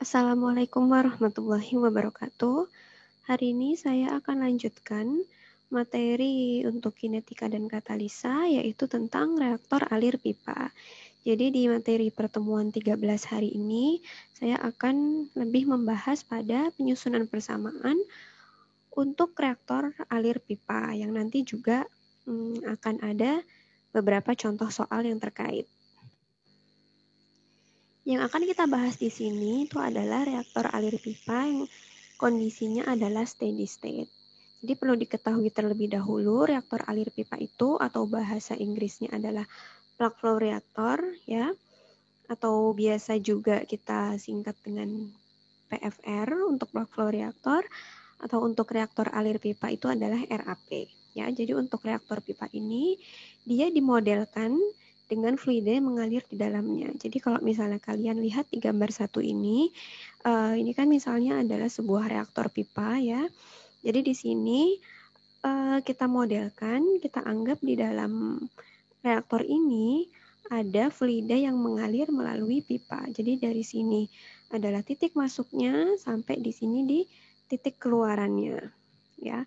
Assalamualaikum warahmatullahi wabarakatuh. Hari ini saya akan lanjutkan materi untuk kinetika dan katalisa, yaitu tentang reaktor alir pipa. Jadi di materi pertemuan 13 hari ini, saya akan lebih membahas pada penyusunan persamaan untuk reaktor alir pipa, yang nanti juga akan ada beberapa contoh soal yang terkait. Yang akan kita bahas di sini itu adalah reaktor alir pipa yang kondisinya adalah steady state. Jadi perlu diketahui terlebih dahulu reaktor alir pipa itu atau bahasa Inggrisnya adalah plug flow reactor ya, atau biasa juga kita singkat dengan PFR untuk plug flow reactor, atau untuk reaktor alir pipa itu adalah RAP ya. Jadi untuk reaktor pipa ini dia dimodelkan dengan fluida yang mengalir di dalamnya. Jadi kalau misalnya kalian lihat di gambar satu ini kan misalnya adalah sebuah reaktor pipa ya. Jadi di sini kita modelkan, kita anggap di dalam reaktor ini ada fluida yang mengalir melalui pipa. Jadi dari sini adalah titik masuknya sampai di sini di titik keluarannya ya.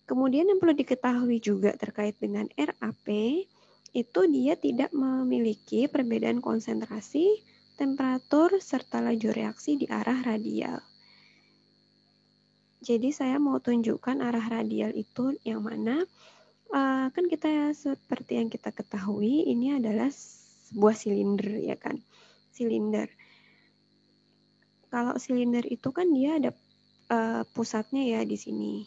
Kemudian yang perlu diketahui juga terkait dengan RAP itu dia tidak memiliki perbedaan konsentrasi, temperatur, serta laju reaksi di arah radial. Jadi saya mau tunjukkan arah radial itu yang mana. Kan kita seperti yang kita ketahui ini adalah sebuah silinder ya kan. Silinder. Kalau silinder itu kan dia ada pusatnya ya di sini.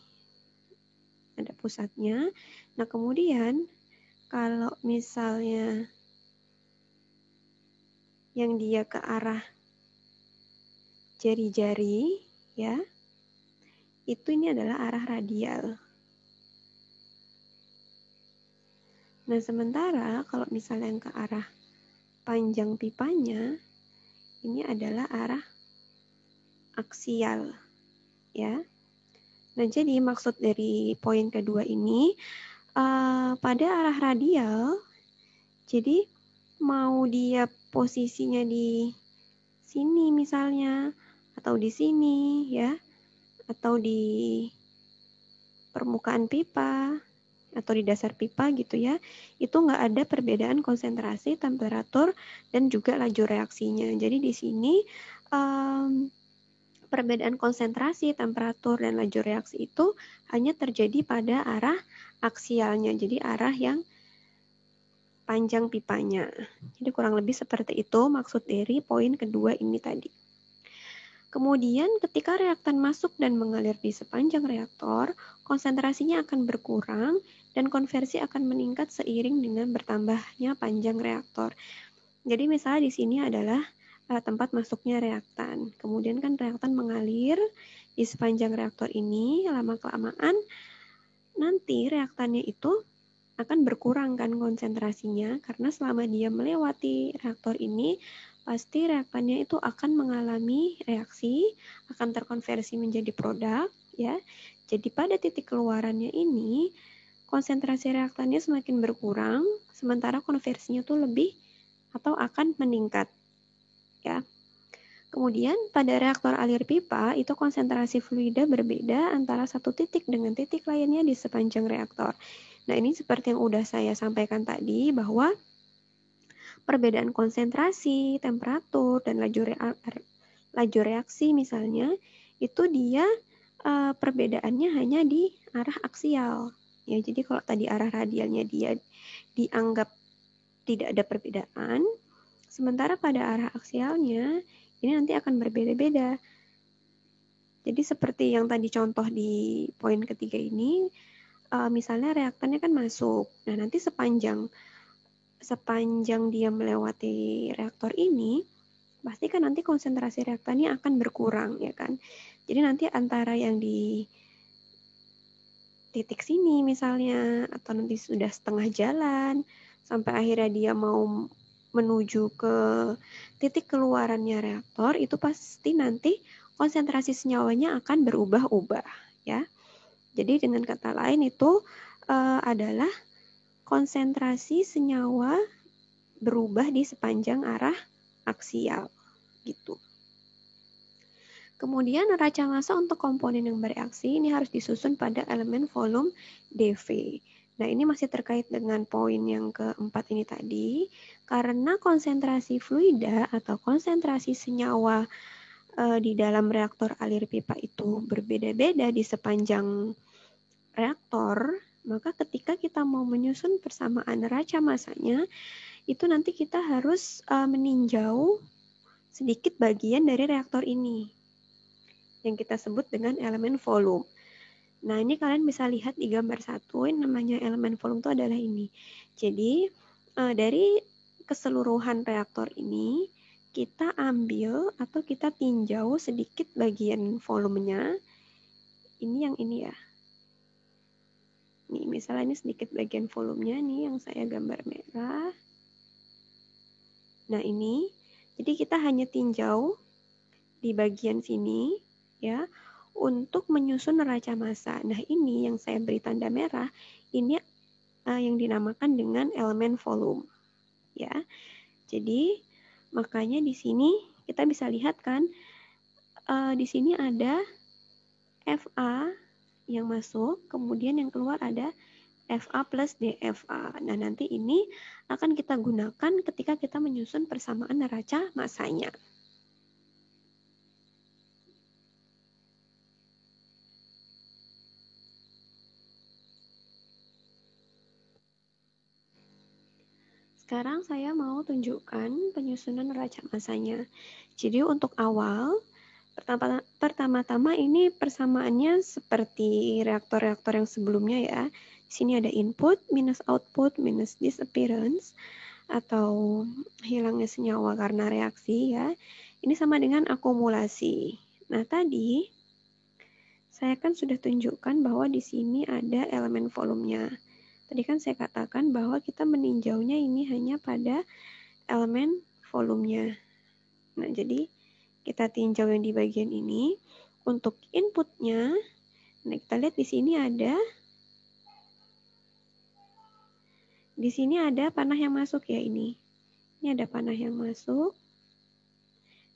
Ada pusatnya. Nah kemudian kalau misalnya yang dia ke arah jari-jari ya, itu ini adalah arah radial. Nah sementara kalau misalnya yang ke arah panjang pipanya, ini adalah arah aksial ya. Nah jadi maksud dari poin kedua ini pada arah radial, jadi mau dia posisinya di sini misalnya, atau di sini ya, atau di permukaan pipa, atau di dasar pipa gitu ya, itu nggak ada perbedaan konsentrasi, temperatur, dan juga laju reaksinya. Jadi di sini perbedaan konsentrasi, temperatur, dan laju reaksi itu hanya terjadi pada arah aksialnya, jadi arah yang panjang pipanya. Jadi kurang lebih seperti itu maksud dari poin kedua ini tadi. Kemudian ketika reaktan masuk dan mengalir di sepanjang reaktor, konsentrasinya akan berkurang dan konversi akan meningkat seiring dengan bertambahnya panjang reaktor. Jadi misalnya di sini adalah tempat masuknya reaktan. Kemudian kan reaktan mengalir di sepanjang reaktor ini, lama-kelamaan nanti reaktannya itu akan berkurang kan konsentrasinya, karena selama dia melewati reaktor ini, pasti reaktannya itu akan mengalami reaksi, akan terkonversi menjadi produk, ya. Jadi pada titik keluarannya ini, konsentrasi reaktannya semakin berkurang, sementara konversinya tuh lebih atau akan meningkat, ya. Kemudian pada reaktor alir pipa, itu konsentrasi fluida berbeda antara satu titik dengan titik lainnya di sepanjang reaktor. Nah ini seperti yang udah saya sampaikan tadi, bahwa perbedaan konsentrasi, temperatur, dan laju reaksi misalnya, itu dia perbedaannya hanya di arah aksial. Ya, jadi kalau tadi arah radialnya dia dianggap tidak ada perbedaan, sementara pada arah aksialnya ini nanti akan berbeda-beda. Jadi seperti yang tadi contoh di poin ketiga ini, misalnya reaktannya kan masuk. Nah, nanti sepanjang dia melewati reaktor ini, pasti kan nanti konsentrasi reaktannya akan berkurang, ya kan? Jadi nanti antara yang di titik sini misalnya, atau nanti sudah setengah jalan, sampai akhirnya dia mau menuju ke titik keluarannya reaktor, itu pasti nanti konsentrasi senyawanya akan berubah-ubah, ya. Jadi dengan kata lain itu adalah konsentrasi senyawa berubah di sepanjang arah aksial, gitu. Kemudian neraca massa untuk komponen yang bereaksi ini harus disusun pada elemen volume dV. Nah, ini masih terkait dengan poin yang keempat ini tadi. Karena konsentrasi fluida atau konsentrasi senyawa di dalam reaktor alir pipa itu berbeda-beda di sepanjang reaktor, maka ketika kita mau menyusun persamaan neraca massanya, itu nanti kita harus meninjau sedikit bagian dari reaktor ini yang kita sebut dengan elemen volume. Nah, ini kalian bisa lihat di gambar 1, yang namanya elemen volume itu adalah ini. Jadi, dari keseluruhan reaktor ini, kita ambil atau kita tinjau sedikit bagian volumenya. Ini yang ini ya. Nih, misalnya ini sedikit bagian volumenya nih yang saya gambar merah. Nah, ini. Jadi kita hanya tinjau di bagian sini ya untuk menyusun neraca massa. Nah, ini yang saya beri tanda merah, ini yang dinamakan dengan elemen volume. Ya. Jadi, makanya di sini kita bisa lihat kan di sini ada FA yang masuk, kemudian yang keluar ada FA plus DFA. Nah, nanti ini akan kita gunakan ketika kita menyusun persamaan neraca massanya. Sekarang saya mau tunjukkan penyusunan neraca massanya. Jadi untuk awal, pertama-tama ini persamaannya seperti reaktor-reaktor yang sebelumnya ya. Di sini ada input minus output minus disappearance atau hilangnya senyawa karena reaksi ya. Ini sama dengan akumulasi. Nah, tadi saya kan sudah tunjukkan bahwa di sini ada elemen volumenya. Tadi kan saya katakan bahwa kita meninjaunya ini hanya pada elemen volumenya. Nah, jadi kita tinjau yang di bagian ini. Untuk inputnya, nah kita lihat di sini ada panah yang masuk ya ini. Ini ada panah yang masuk.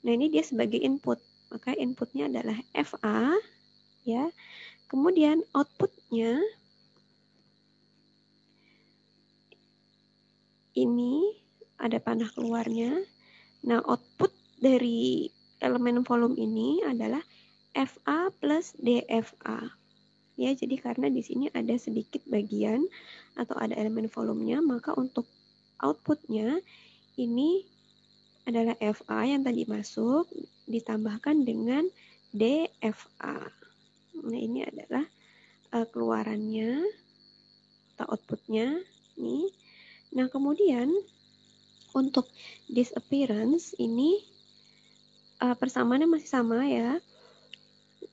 Nah, ini dia sebagai input. Maka inputnya adalah FA ya. Kemudian outputnya ini ada panah keluarnya. Nah, output dari elemen volume ini adalah FA plus DFA. Ya, jadi karena di sini ada sedikit bagian atau ada elemen volumenya, maka untuk outputnya ini adalah FA yang tadi masuk ditambahkan dengan DFA. Nah, ini adalah keluarannya atau outputnya nih. Nah, kemudian untuk disappearance ini persamaannya masih sama ya,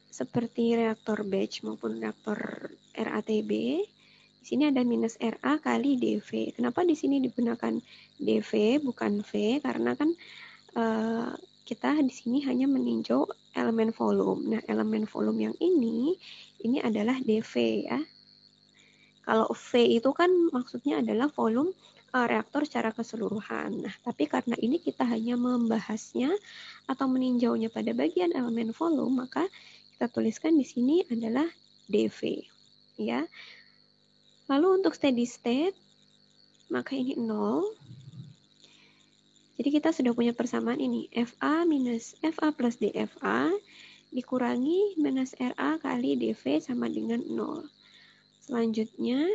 seperti reaktor batch maupun reaktor RATB. Di sini ada minus RA kali DV. Kenapa di sini digunakan DV bukan V? Karena kan kita di sini hanya meninjau elemen volume. Nah, elemen volume yang ini adalah DV ya. Kalau V itu kan maksudnya adalah volume reaktor secara keseluruhan. Nah, tapi karena ini kita hanya membahasnya atau meninjaunya pada bagian elemen volume, maka kita tuliskan di sini adalah DV. Ya. Lalu untuk steady state, maka ini 0. Jadi kita sudah punya persamaan ini. FA minus FA plus DFA dikurangi minus RA kali DV sama dengan 0. Selanjutnya,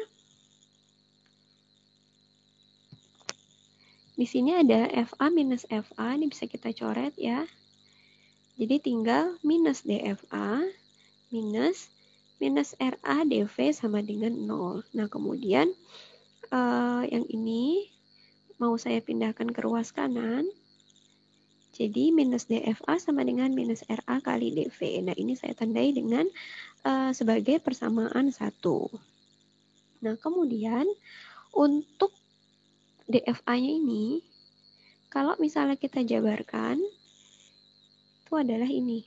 di sini ada FA minus FA, ini bisa kita coret ya. Jadi tinggal minus DFA minus RA DV sama dengan 0. Nah, kemudian yang ini mau saya pindahkan ke ruas kanan. Jadi minus DFA sama dengan minus RA kali DV. Nah, ini saya tandai dengan sebagai persamaan 1. Nah, kemudian untuk DFA-nya ini, kalau misalnya kita jabarkan, itu adalah ini.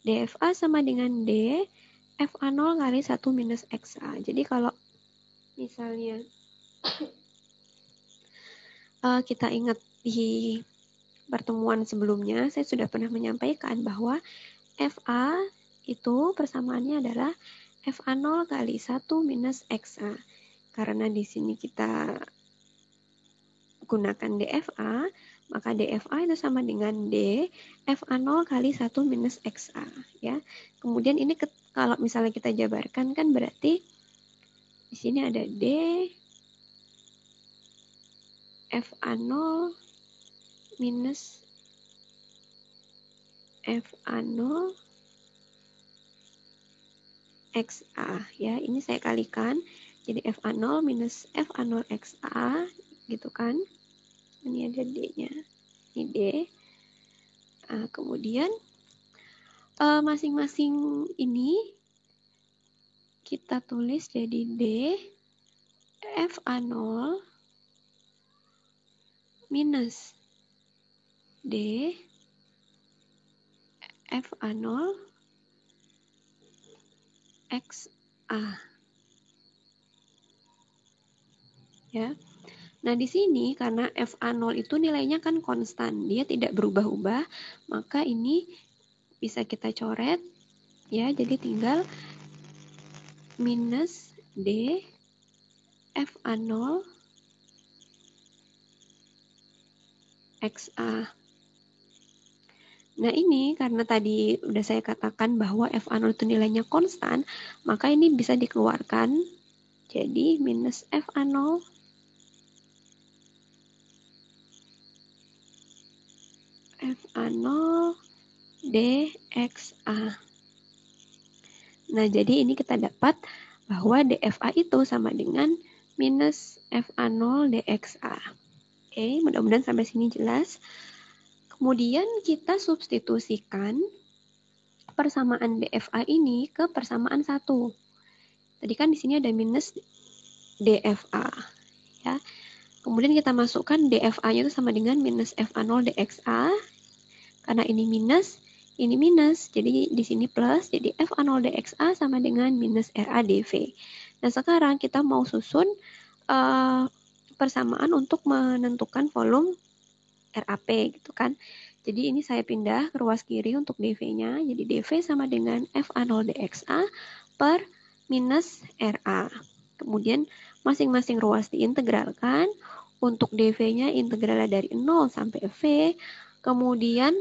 DFA sama dengan D, FA0 kali 1 minus XA. Jadi kalau misalnya kita ingat di pertemuan sebelumnya saya sudah pernah menyampaikan bahwa FA itu persamaannya adalah FA0 kali 1 minus XA. Karena di sini kita gunakan DFA, maka DFA itu sama dengan D FA0 kali 1 minus XA. Ya. Kemudian ini kalau misalnya kita jabarkan kan berarti di sini ada D FA0 minus FA0 XA ya. Ini saya kalikan jadi FA0 minus FA0 XA gitu kan. Ini ada D-nya. Ini D. Nah, kemudian masing-masing ini kita tulis jadi D FA0 minus D FA0 XA. Ya. Nah, di sini karena FA0 itu nilainya kan konstan, dia tidak berubah-ubah, maka ini bisa kita coret ya. Jadi tinggal minus D FA0 XA. Nah, ini karena tadi udah saya katakan bahwa FA0 itu nilainya konstan, maka ini bisa dikeluarkan. Jadi minus FA0 FA0 DXA. Nah, jadi ini kita dapat bahwa DFA itu sama dengan minus FA0 DXA. Oke, mudah-mudahan sampai sini jelas. Kemudian kita substitusikan persamaan DFA ini ke persamaan 1. Tadi kan di sini ada minus DFA. Ya. Kemudian kita masukkan DFA-nya itu sama dengan minus FA0 DXA. Karena ini minus, jadi di sini plus, jadi FA0 DXA sama dengan minus RADV. Nah, sekarang kita mau susun persamaan untuk menentukan volume RAP gitu kan. Jadi ini saya pindah ke ruas kiri untuk DV-nya. Jadi DV sama dengan FA0 DXA per minus RA. Kemudian masing-masing ruas diintegralkan. Untuk DV-nya integralnya dari 0 sampai V. Kemudian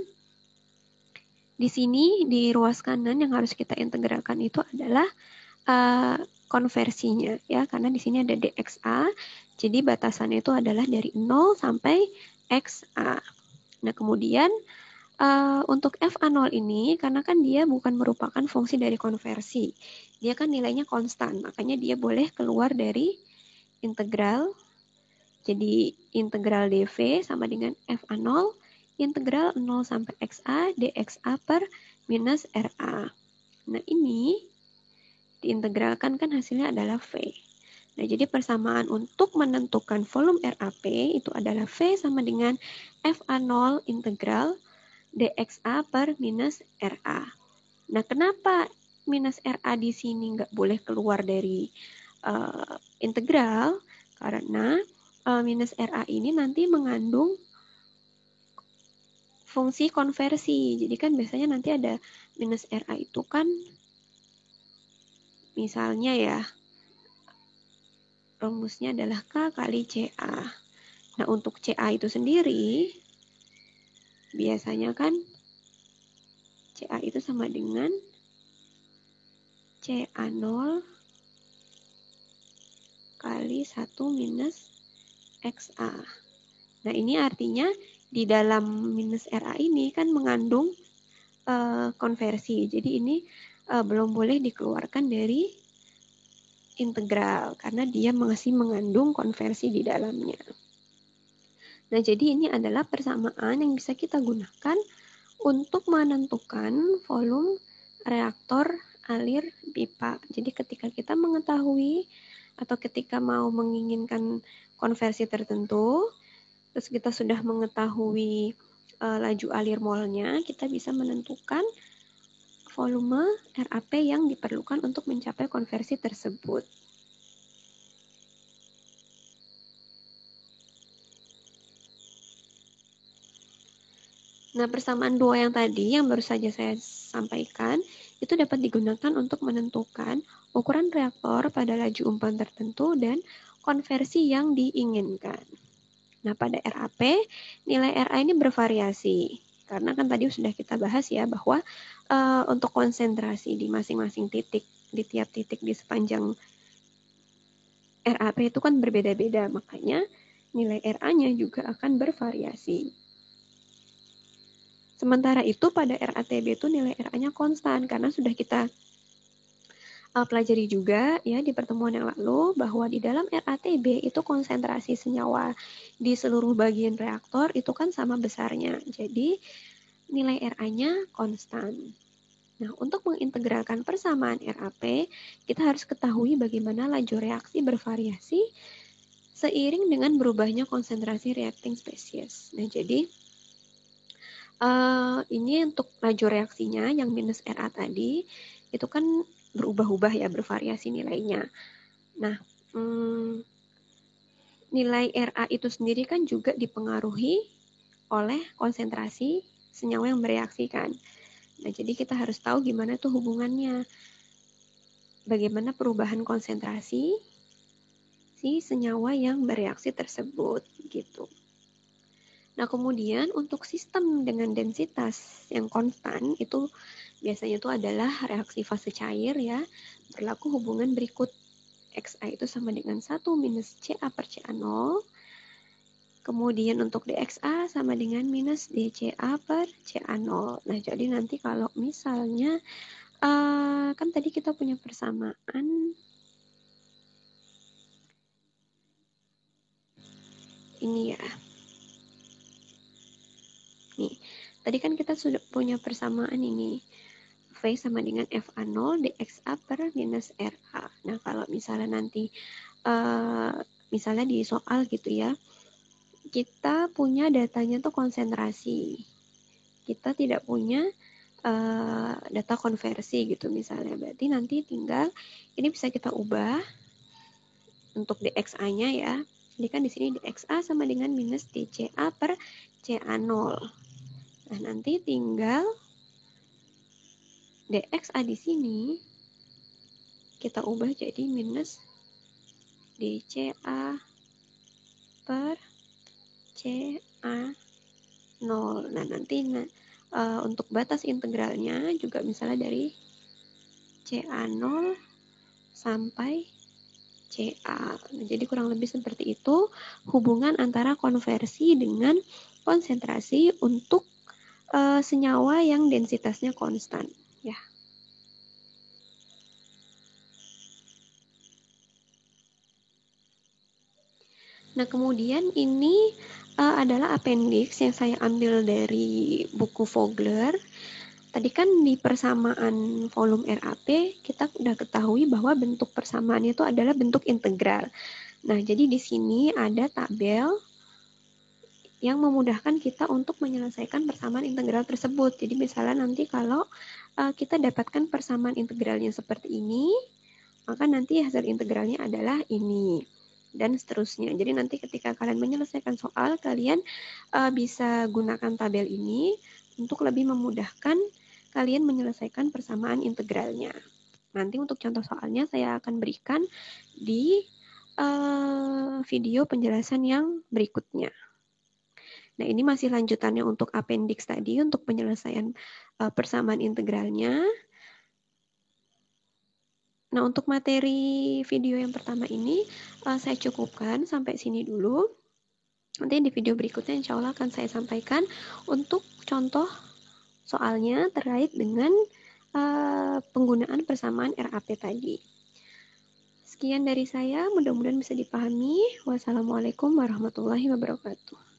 di sini di ruas kanan yang harus kita integralkan itu adalah konversinya ya, karena di sini ada DXA. Jadi batasannya itu adalah dari 0 sampai XA. Nah, kemudian untuk FA0 ini, karena kan dia bukan merupakan fungsi dari konversi, dia kan nilainya konstan, makanya dia boleh keluar dari integral. Jadi integral DV sama dengan FA0, integral 0 sampai XA, DXA per minus RA. Nah, ini diintegralkan kan hasilnya adalah V. Nah, jadi persamaan untuk menentukan volume RAP itu adalah V sama dengan FA0 integral DXA per minus RA. Nah, kenapa minus RA di sini nggak boleh keluar dari integral? Karena minus RA ini nanti mengandung fungsi konversi. Jadi kan biasanya nanti ada minus RA itu kan misalnya ya, rumusnya adalah K kali CA. Nah, untuk CA itu sendiri, biasanya kan CA itu sama dengan CA0 kali 1 minus XA. Nah, ini artinya di dalam minus RA ini kan mengandung konversi. Jadi ini belum boleh dikeluarkan dari integral karena dia masih mengandung konversi di dalamnya. Nah, jadi ini adalah persamaan yang bisa kita gunakan untuk menentukan volume reaktor alir pipa. Jadi ketika kita mengetahui atau ketika mau menginginkan konversi tertentu, terus kita sudah mengetahui laju alir molnya, kita bisa menentukan volume RAP yang diperlukan untuk mencapai konversi tersebut. Nah, persamaan dua yang tadi yang baru saja saya sampaikan itu dapat digunakan untuk menentukan ukuran reaktor pada laju umpan tertentu dan konversi yang diinginkan. Nah, pada RAP, nilai RA ini bervariasi. Karena kan tadi sudah kita bahas ya bahwa untuk konsentrasi di masing-masing titik, di tiap titik di sepanjang RAP itu kan berbeda-beda. Makanya nilai RA-nya juga akan bervariasi. Sementara itu pada RATB itu nilai RA-nya konstan karena sudah kita pelajari juga ya di pertemuan yang lalu bahwa di dalam RATB itu konsentrasi senyawa di seluruh bagian reaktor itu kan sama besarnya. Jadi nilai RA-nya konstan. Nah, untuk mengintegralkan persamaan RAP, kita harus ketahui bagaimana laju reaksi bervariasi seiring dengan berubahnya konsentrasi reacting species. Nah, jadi ini untuk laju reaksinya yang minus RA tadi, itu kan berubah-ubah ya, bervariasi nilainya. Nah, nilai RA itu sendiri kan juga dipengaruhi oleh konsentrasi senyawa yang bereaksikan. Nah, jadi kita harus tahu gimana tuh hubungannya. Bagaimana perubahan konsentrasi si senyawa yang bereaksi tersebut, gitu. Nah, kemudian untuk sistem dengan densitas yang konstan itu biasanya itu adalah reaksi fase cair ya. Berlaku hubungan berikut. XA itu sama dengan 1 minus CA per CA0. Kemudian untuk DXA sama dengan minus DCA per CA0. Nah, jadi nanti kalau misalnya kan tadi kita punya persamaan ini ya. Nih, tadi kan kita sudah punya persamaan ini. V sama dengan FA0 dXA per minus RA. Nah, kalau misalnya nanti, misalnya di soal gitu ya, kita punya datanya tuh konsentrasi. Kita tidak punya data konversi gitu misalnya. Berarti nanti tinggal, ini bisa kita ubah untuk DXA-nya ya. Jadi kan di sini DXA sama dengan minus DCA per CA0. Nah, nanti tinggal DXA di sini kita ubah jadi minus DCA per CA0. Nah, nanti untuk batas integralnya juga misalnya dari CA0 sampai CA. Nah, jadi kurang lebih seperti itu hubungan antara konversi dengan konsentrasi untuk senyawa yang densitasnya konstan. Ya. Nah, kemudian ini adalah appendix yang saya ambil dari buku Vogler. Tadi kan di persamaan volume RAP, kita udah ketahui bahwa bentuk persamaannya itu adalah bentuk integral. Nah, jadi di sini ada tabel yang memudahkan kita untuk menyelesaikan persamaan integral tersebut. Jadi misalnya nanti kalau kita dapatkan persamaan integralnya seperti ini, maka nanti hasil integralnya adalah ini. Dan seterusnya. Jadi nanti ketika kalian menyelesaikan soal, kalian bisa gunakan tabel ini untuk lebih memudahkan kalian menyelesaikan persamaan integralnya. Nanti untuk contoh soalnya saya akan berikan di video penjelasan yang berikutnya. Nah, ini masih lanjutannya untuk appendix tadi, untuk penyelesaian persamaan integralnya. Nah, untuk materi video yang pertama ini saya cukupkan sampai sini dulu. Nanti di video berikutnya insya Allah akan saya sampaikan untuk contoh soalnya terkait dengan penggunaan persamaan RAP tadi. Sekian dari saya, mudah-mudahan bisa dipahami. Wassalamualaikum warahmatullahi wabarakatuh.